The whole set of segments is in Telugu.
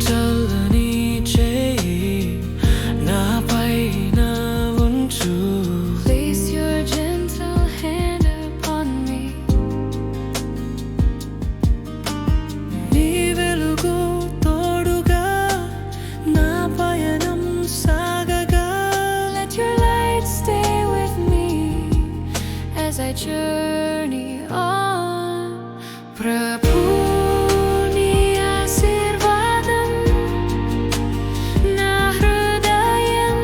చల్లని చేయి నాపైన ఉంచు. Place your gentle hand upon me. నీ వెలుగు తోడుగా నా పయనం సాగగా. Let your light stay with me as I journey on. ప్రభు నీ ఆశీర్వాదం నా హృదయం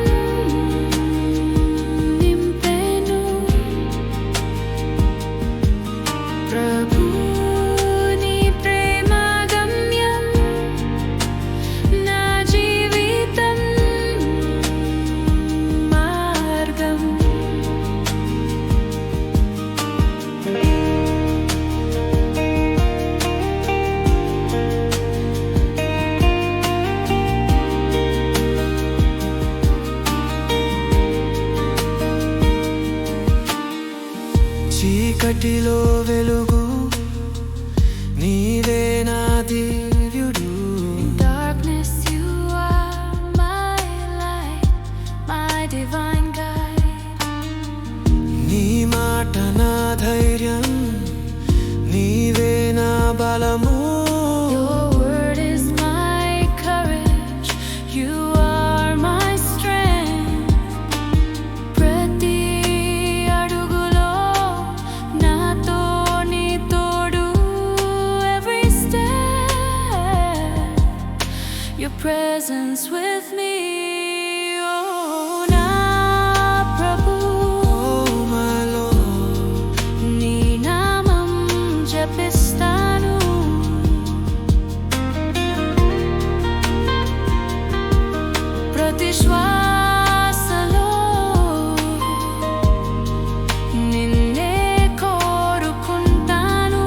నింపెను. ప్రభు నీ ప్రేమ గమ్యం నా జీవితం మార్గం. చీకటిలో వెలుగు నీవే నా దివ్యుడు. Darkness, you are my light, my divine guide. నీ మాట నా ధైర్యం నీవే నా బలము. Your word is my courage, you are my strength. ప్రతి అడుగులో నాతో నీ తోడు. Every step, your presence with me. Oh, నా ప్రభు Oh my Lord, నీ నామం జపిస్తాను. ప్రతి శ్వాసలో నిన్నే కోరుకుంటాను.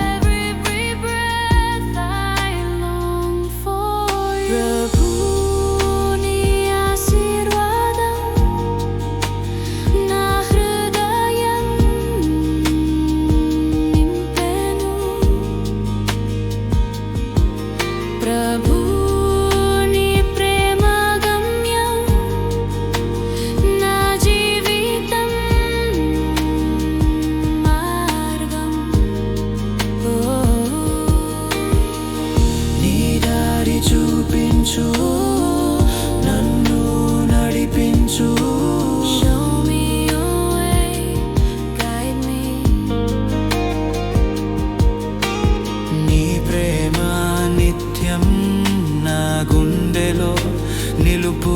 Every breath I long for you. ప్రభు నీ ఆశీర్వాదం నా హృదయం నింపెను. ప్రభు నీ ప్రేమ గమ్యం నా జీవితం మార్గం. నీ దారి చూపించు నన్ను నడిపించు. Show me your way, guide me. నీ ప్రేమ నిత్యం నా గుండెలో నిలుపు.